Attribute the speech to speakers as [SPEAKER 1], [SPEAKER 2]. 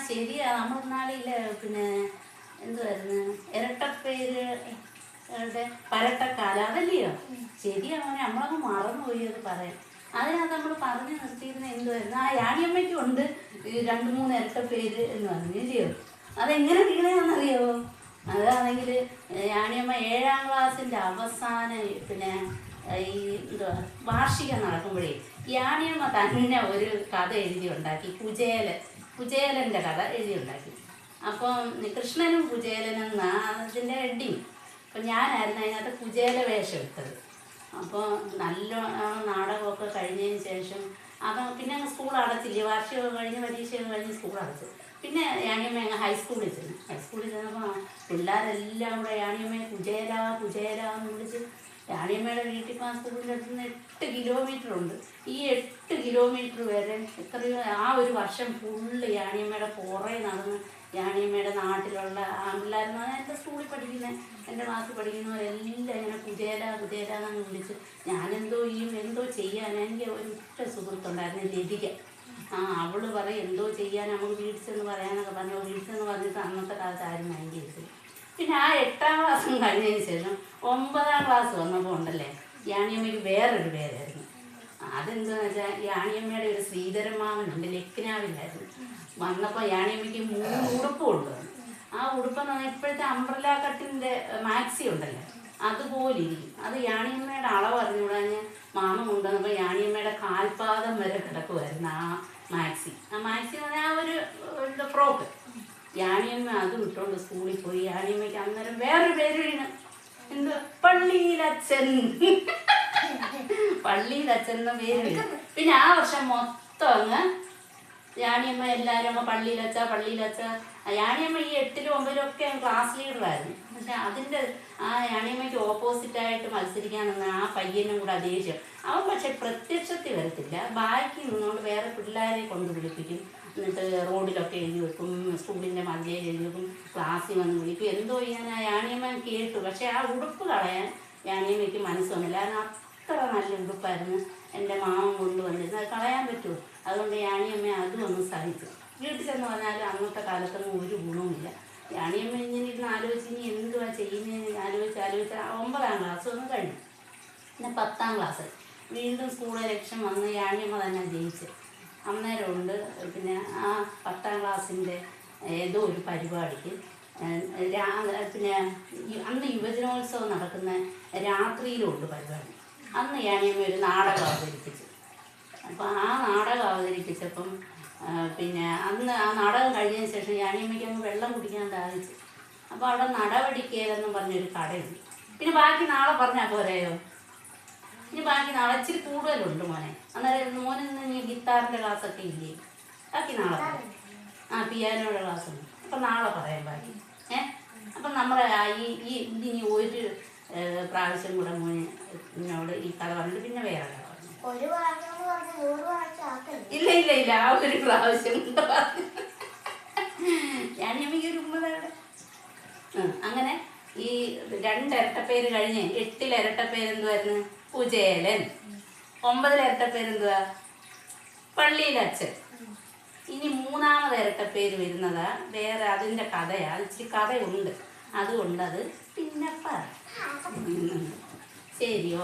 [SPEAKER 1] ശരിയാ. നമ്മൾ നാളിലെ പിന്നെ എന്തുവായിരുന്നു ഇരട്ടപ്പേര് പരട്ടക്കാല അതല്ലയോ? ശരിയാ മോനെ, നമ്മളങ്ങ് മറന്നുപോയി അത് പറയാൻ. അതിനകത്ത് നമ്മൾ പറഞ്ഞു നിർത്തിയിരുന്ന എന്തുവായിരുന്നു, ആ യാണിയമ്മയ്ക്കും ഉണ്ട് 2-3 ഇരട്ടപ്പേര് എന്ന് പറഞ്ഞു ഇല്ലയോ? അതെങ്ങനെ വീണയാണെന്നറിയോ? അതാണെങ്കിൽ യാണിയമ്മ 7ാം ക്ലാസ്സിൻ്റെ അവസാനം പിന്നെ ഈ എന്തുവാ വാർഷികം നടക്കുമ്പോഴേ യാണിയമ്മ തന്നെ ഒരു കഥ എഴുതി ഉണ്ടാക്കി. കുചേലൻ്റെ കഥ എഴുതി ഉണ്ടാക്കി. അപ്പം കൃഷ്ണനും കുചേലനും അതിൻ്റെ ഹെഡിങ്. അപ്പം ഞാനായിരുന്നു അതിനകത്ത് കുചേല വേഷം ഇട്ടത്. അപ്പോൾ നല്ല നാടകമൊക്കെ കഴിഞ്ഞതിന് ശേഷം പിന്നെ സ്കൂൾ അടച്ചില്ലേ, വാർഷികമൊക്കെ കഴിഞ്ഞ് പരീക്ഷയൊക്കെ കഴിഞ്ഞ് സ്കൂൾ അടച്ചു. പിന്നെ യാണിയമ്മ ഹൈസ്കൂളിൽ ചെന്നപ്പോൾ പിള്ളേരെല്ലാം കൂടെ യാണിയമ്മയെ കുചേല എന്ന് വിളിച്ച്. യാണിയമ്മയുടെ വീട്ടിൽ പോകാൻ സ്കൂളിൻ്റെ അടുത്ത് നിന്ന് 8 കിലോമീറ്റർ ഉണ്ട്. ഈ 8 കിലോമീറ്റർ വരെ എത്രയോ ആ ഒരു വർഷം ഫുള്ള് യാണിയമ്മയുടെ പുറകെ നടന്ന് യാണിയമ്മയുടെ നാട്ടിലുള്ള ആൺപിള്ളേരെന്ന് പറഞ്ഞാൽ എൻ്റെ സ്കൂളിൽ പഠിക്കുന്ന എൻ്റെ ക്ലാസ്സിൽ പഠിക്കുന്നവരെല്ലാം ഇങ്ങനെ കുചേല എന്നങ്ങ് വിളിച്ച്. ഞാനെന്തോ ചെയ്യാൻ. എനിക്ക് ഒരു ഉറ്റ സുഹൃത്തുണ്ടായിരുന്നു ലതിക. അവള് പറയും എന്തോ ചെയ്യാൻ നമുക്ക് വീഴ്ചെന്ന് പറയാനൊക്കെ പറഞ്ഞു. വീഴ്ചെന്ന് പറഞ്ഞിട്ട് അന്നത്തെ കാലത്ത് ആരും മൈൻഡ് ചെയ്തില്ല. പിന്നെ ആ 8ാം ക്ലാസ്സും കഴിഞ്ഞതിന് ശേഷം 9ാം ക്ലാസ് വന്നപ്പോൾ ഉണ്ടല്ലേ, യാണിയമ്മയ്ക്ക് വേറൊരു പേരായിരുന്നു. അതെന്താണെന്ന് വെച്ചാൽ യാണിയമ്മയുടെ ഒരു ശ്രീധരമാവനുണ്ട് ലക്നാവിലായിരുന്നു. വന്നപ്പോൾ യാണിയമ്മയ്ക്ക് 3 ഉടുപ്പ് കൊണ്ടുവന്നു. ആ ഉടുപ്പെന്ന് പറഞ്ഞാൽ ഇപ്പോഴത്തെ അംബ്രല കട്ടിൻ്റെ മാക്സി ഉണ്ടല്ലോ അതുപോലെ ഇരിക്കും. അത് യാണിയമ്മയുടെ അളവ് അറിഞ്ഞുകൂടാഞ്ഞ് മാമ കൊണ്ടുവന്നപ്പോൾ യാണിയമ്മയുടെ കാൽപാദം വരെ കിടക്കുമായിരുന്നു ആ മാക്സി എന്ന് പറഞ്ഞാൽ ആ ഒരു ഫ്രോക്ക്. യാണിയമ്മ അതും ഇട്ടുകൊണ്ട് സ്കൂളിൽ പോയി. യാണിയമ്മയ്ക്ക് അന്നേരം വേറൊരു പേര് വീണ്, എന്ത് പള്ളിയിലച്ഛൻ എന്ന പേര് വീണു. പിന്നെ ആ വർഷം മൊത്തം അങ്ങ് യാണിയമ്മ എല്ലാവരും പള്ളിയിലച്ച. യാണിയമ്മ ഈ 8ലും 9ലും ഒക്കെ ക്ലാസ് ലീഡറായിരുന്നു. പക്ഷെ അതിൻ്റെ ആ യാണിയമ്മയ്ക്ക് ഓപ്പോസിറ്റായിട്ട് മത്സരിക്കാൻ നിന്ന് ആ പയ്യനും കൂടെ ദേഷ്യം. അവൻ പക്ഷെ പ്രത്യക്ഷത്തിൽ വരത്തില്ല, ബാക്കി നിന്നുകൊണ്ട് വേറെ പിള്ളേരെ കൊണ്ട് വിളിപ്പിക്കും. എന്നിട്ട് റോഡിലൊക്കെ എഴുതി വെക്കും, സ്കൂളിൻ്റെ മതിലയിൽ എഴുതി വെക്കും, ക്ലാസ്സിൽ വന്ന് വിളിക്കും. എന്തോ ചെയ്യാൻ ആ യാണിയമ്മ കേട്ടു. പക്ഷെ ആ ഉടുപ്പ് കളയാൻ യാണിയമ്മയ്ക്ക് മനസ്സ് വന്നില്ല. കാരണം അത്ര നല്ല ഉടുപ്പായിരുന്നു എൻ്റെ മാമൻ കൊണ്ടുവന്നിരുന്നത്. അത് കളയാൻ പറ്റുമോ? അതുകൊണ്ട് യാണിയമ്മ അതും ഒന്ന് സഹിച്ചു. വീട്ടിൽ ചെന്ന് പറഞ്ഞാലും അന്നത്തെ കാലത്തൊന്നും ഒരു ഗുണവുമില്ല. യാണിയമ്മ ഇങ്ങനെ ഇരുന്ന് ആലോചിച്ച് ഇനി എന്തുവാ ചെയ്യുന്നതെന്ന് ആലോചിച്ച് 9ാം ക്ലാസ് ഒന്ന് കഴിഞ്ഞു. പിന്നെ 10ാം ക്ലാസ് വീണ്ടും സ്കൂൾ ഇലക്ഷൻ വന്ന് യാണിയമ്മ തന്നെ ജയിച്ച്. അന്നേരം ഉണ്ട് പിന്നെ ആ 10ാം ക്ലാസ്സിൻ്റെ ഏതോ ഒരു പരിപാടിക്ക് പിന്നെ അന്ന് യുവജനോത്സവം നടക്കുന്ന രാത്രിയിലുണ്ട് പരിപാടി. അന്ന് യാണിയമ്മ ഒരു നാടകം അവതരിപ്പിച്ചു. അപ്പോൾ ആ നാടകം അവതരിപ്പിച്ചപ്പം പിന്നെ അന്ന് ആ നാടകം കഴിഞ്ഞതിന് ശേഷം യാണിയമ്മയ്ക്ക് അങ്ങ് വെള്ളം കുടിക്കാൻ ദാഹിച്ചു. അപ്പോൾ അവിടെ നടപടിക്കേലെന്നും പറഞ്ഞൊരു കടയുണ്ട്. പിന്നെ ബാക്കി നാളെ പറഞ്ഞാൽ പോരെയോ? ഇനി ബാക്കി നാളെ ഇച്ചിരി കൂടുതലുണ്ട് മോനെ. അന്നേരം മോനിന്ന് ഇനി ഗിത്താറിൻ്റെ ക്ലാസ്സൊക്കെ ഇല്ലേ? ബാക്കി നാളെ പറയാം. പിയാനോയുടെ ക്ലാസ്സുണ്ട്. അപ്പം നാളെ പറയാം ബാക്കി. അപ്പം നമ്മുടെ ഇനി ഒരു പ്രാവശ്യം കൂടെ മോനോട് ഈ കഥ പറഞ്ഞിട്ട് പിന്നെ വേറെ കഥ പറഞ്ഞു. ഇല്ല ആ ഒരു പ്രാവശ്യം കൊണ്ട് പറഞ്ഞു. യാണിയമ്മയ്ക്ക് ഒരു ഉമ്മതവിടെ. അങ്ങനെ ഈ 2 ഇരട്ടപ്പേര് കഴിഞ്ഞ് 8ൽ ഇരട്ടപ്പേര് എന്തുവായിരുന്നു? കുചേലൻ. 9ൽ ഇരട്ടപ്പേര് എന്തുവാ? പള്ളിയിലച്ഛൻ. ഇനി 3ാമത് ഇരട്ടപ്പേര് വരുന്നതാ വേറെ, അതിൻ്റെ കഥയാ. ഇച്ചിരി കഥയുണ്ട്, അതുകൊണ്ടത് പിന്നെ പറ. ശരിയോ?